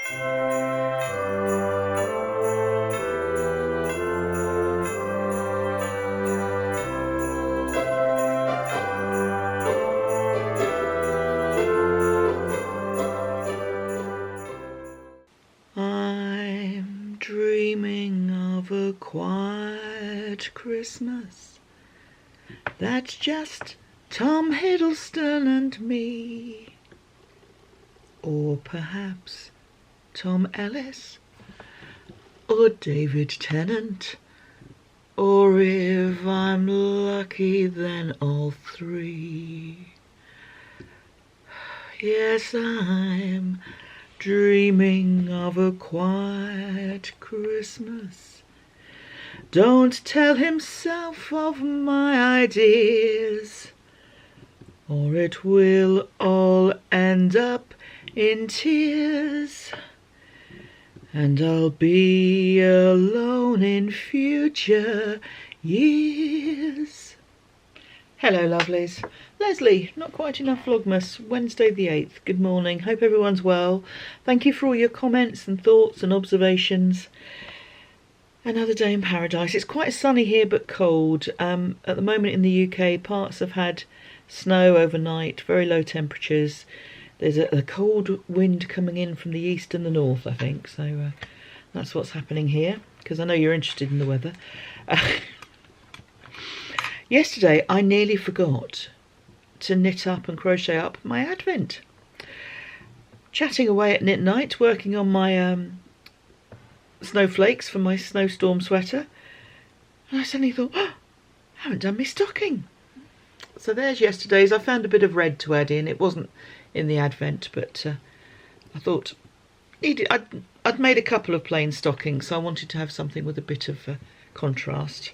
I'm dreaming of a quiet Christmas. That's just Tom Hiddleston and me. Or perhaps Tom Ellis, or David Tennant, or if I'm lucky then all three. Yes, I'm dreaming of a quiet Christmas. Don't tell himself of my ideas, or it will all end up in tears, and I'll be alone in future years. Hello lovelies, Lesley, not quite enough Vlogmas, Wednesday the 8th. Good morning, hope everyone's well. Thank you for all your comments and thoughts and observations. Another day in paradise. It's quite sunny here but cold. At the moment in the UK, parts have had snow overnight, very low temperatures. There's a cold wind coming in from the east and the north, I think. So that's what's happening here, because I know you're interested in the weather. Yesterday, I nearly forgot to knit up and crochet up my Advent. Chatting away at knit night, working on my snowflakes for my snowstorm sweater. And I suddenly thought, oh, I haven't done my stocking. So there's yesterday's. I found a bit of red to add in. It wasn't in the Advent, but I thought I'd made a couple of plain stockings, so I wanted to have something with a bit of contrast.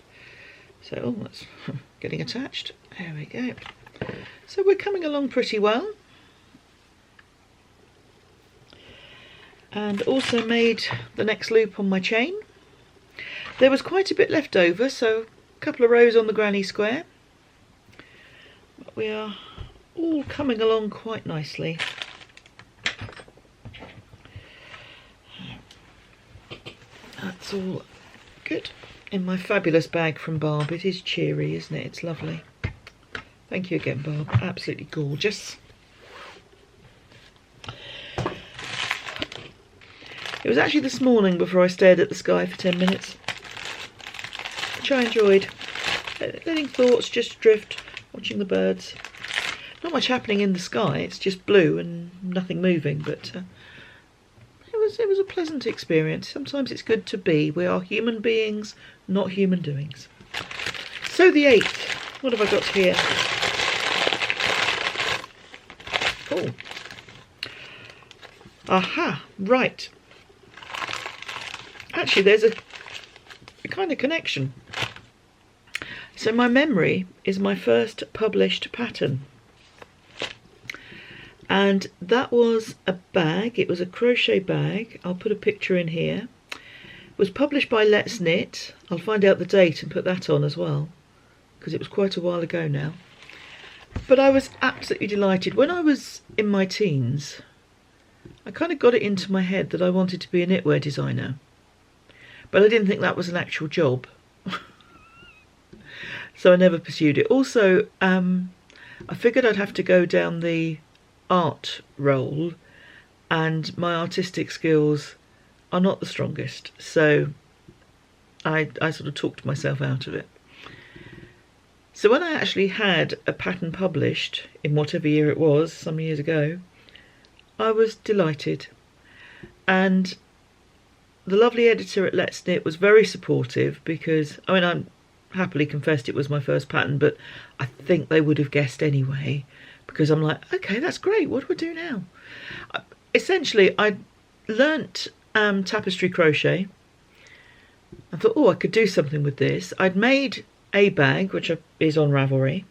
So, oh, that's getting attached. There we go. So we're coming along pretty well. And also made the next loop on my chain. There was quite a bit left over, so a couple of rows on the granny square. But we are all coming along quite nicely. That's all good. In my fabulous bag from Barb. It is cheery, isn't it? It's lovely. Thank you again, Barb. Absolutely gorgeous. It was actually this morning before I stared at the sky for 10 minutes, which I enjoyed. Letting thoughts just drift, watching the birds. Not much happening in the sky, it's just blue and nothing moving, but it was a pleasant experience. Sometimes it's good to be. We are human beings, not human doings. So the 8th, what have I got here? Oh. Aha, right. Actually, there's a kind of connection. So my memory is my first published pattern. And that was a bag. It was a crochet bag. I'll put a picture in here. It was published by Let's Knit. I'll find out the date and put that on as well, because it was quite a while ago now. But I was absolutely delighted. When I was in my teens, I kind of got it into my head that I wanted to be a knitwear designer. But I didn't think that was an actual job. So I never pursued it. Also, I figured I'd have to go down the art role, and my artistic skills are not the strongest. So I sort of talked myself out of it. So when I actually had a pattern published in whatever year it was, some years ago, I was delighted. And the lovely editor at Let's Knit was very supportive, because, I mean, I happily confessed it was my first pattern, but I think they would have guessed anyway, because I'm like, okay, that's great, what do I do now? Essentially, I learnt tapestry crochet. I thought, oh, I could do something with this. I'd made a bag, which is on Ravelry,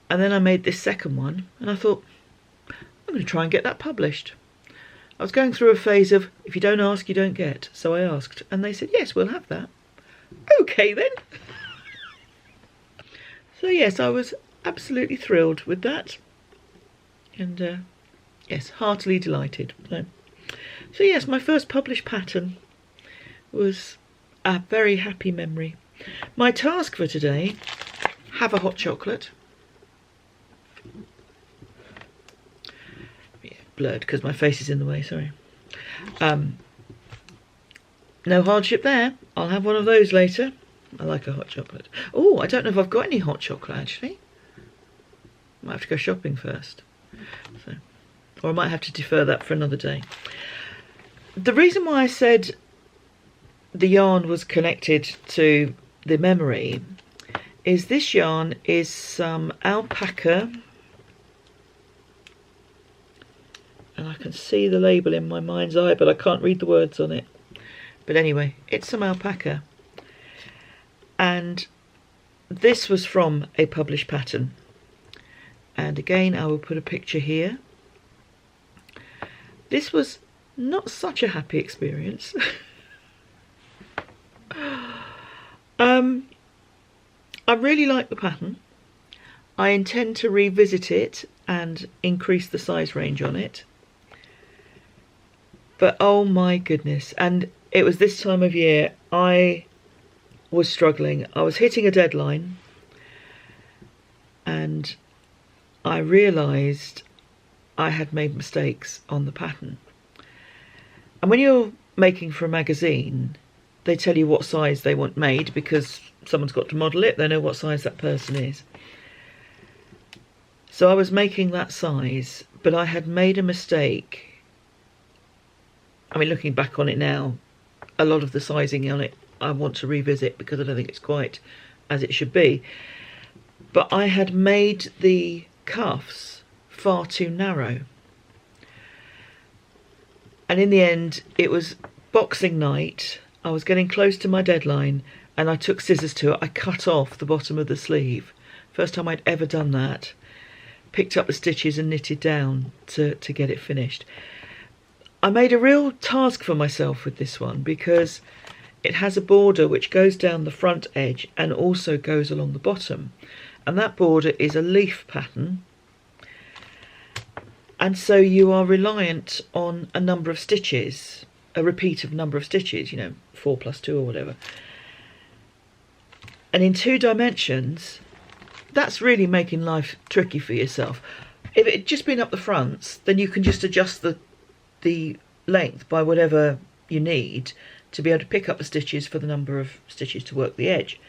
and then I made this second one, and I thought, I'm going to try and get that published. I was going through a phase of, if you don't ask, you don't get. So I asked, and they said, yes, we'll have that. Okay, then. So, yes, I was absolutely thrilled with that. And, yes, heartily delighted. So, So yes, my first published pattern was a very happy memory. My task for today, have a hot chocolate. Yeah, blurred because my face is in the way, sorry. No hardship there. I'll have one of those later. I like a hot chocolate. Oh, I don't know if I've got any hot chocolate actually. Might have to go shopping first. So, or I might have to defer that for another day. The reason why I said the yarn was connected to the memory is this yarn is some alpaca, and I can see the label in my mind's eye, but I can't read the words on it. But anyway, it's some alpaca, and this was from a published pattern. And again, I will put a picture here. This was not such a happy experience. I really like the pattern. I intend to revisit it and increase the size range on it. But oh my goodness, and it was this time of year I was struggling. I was hitting a deadline and I realised I had made mistakes on the pattern. And when you're making for a magazine, they tell you what size they want made because someone's got to model it, they know what size that person is. So I was making that size, but I had made a mistake. I mean, looking back on it now, a lot of the sizing on it I want to revisit because I don't think it's quite as it should be. But I had made the cuffs far too narrow. And in the end, it was Boxing night. I was getting close to my deadline and I took scissors to it. I cut off the bottom of the sleeve. First time I'd ever done that. Picked up the stitches and knitted down to get it finished. I made a real task for myself with this one because it has a border which goes down the front edge and also goes along the bottom. And that border is a leaf pattern. And so you are reliant on a number of stitches, a repeat of number of stitches, you know, 4 plus 2 or whatever. And in 2 dimensions, that's really making life tricky for yourself. If it had just been up the fronts, then you can just adjust the length by whatever you need to be able to pick up the stitches for the number of stitches to work the edge.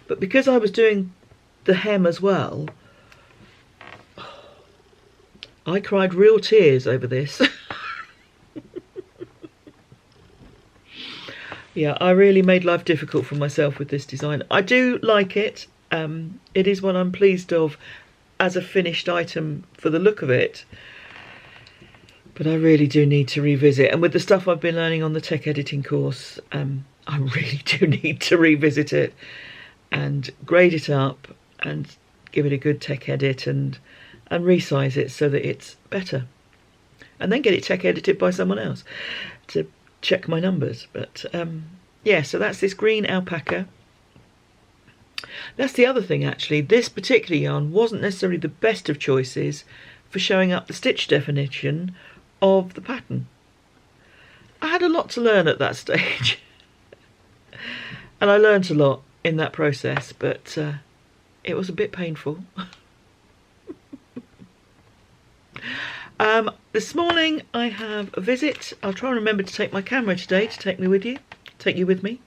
But because I was doing the hem as well, I cried real tears over this. Yeah, I really made life difficult for myself with this design. I do like it. It is one I'm pleased of as a finished item for the look of it. But I really do need to revisit. And with the stuff I've been learning on the tech editing course, I really do need to revisit it and grade it up and give it a good tech edit and resize it so that it's better. And then get it tech edited by someone else to check my numbers. But yeah, so that's this green alpaca. That's the other thing actually, this particular yarn wasn't necessarily the best of choices for showing up the stitch definition of the pattern. I had a lot to learn at that stage and I learnt a lot in that process, but it was a bit painful. This morning I have a visit. I'll try and remember to take my camera today to take you with me.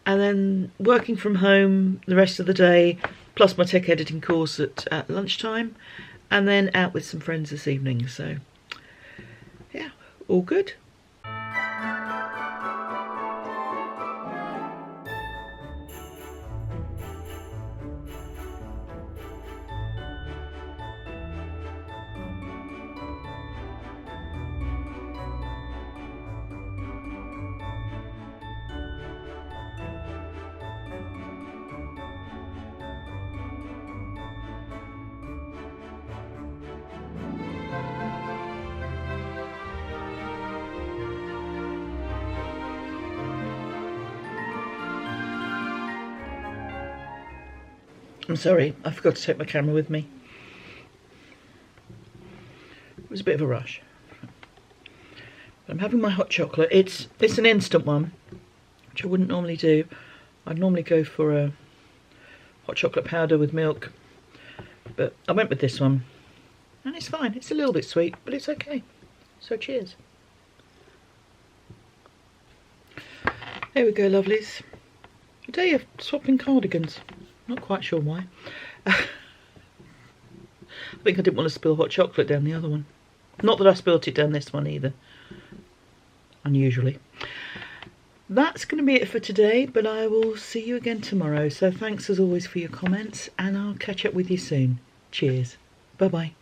And then working from home the rest of the day, plus my tech editing course at lunchtime, and then out with some friends this evening. So yeah, all good. I'm sorry, I forgot to take my camera with me. It was a bit of a rush. I'm having my hot chocolate. It's an instant one, which I wouldn't normally do. I'd normally go for a hot chocolate powder with milk, but I went with this one, and it's fine. It's a little bit sweet, but it's okay. So cheers. There we go, lovelies. A day of swapping cardigans. Not quite sure why. I think I didn't want to spill hot chocolate down the other one. Not that I spilt it down this one either. Unusually. That's going to be it for today, but I will see you again tomorrow. So thanks as always for your comments, and I'll catch up with you soon. Cheers. Bye bye.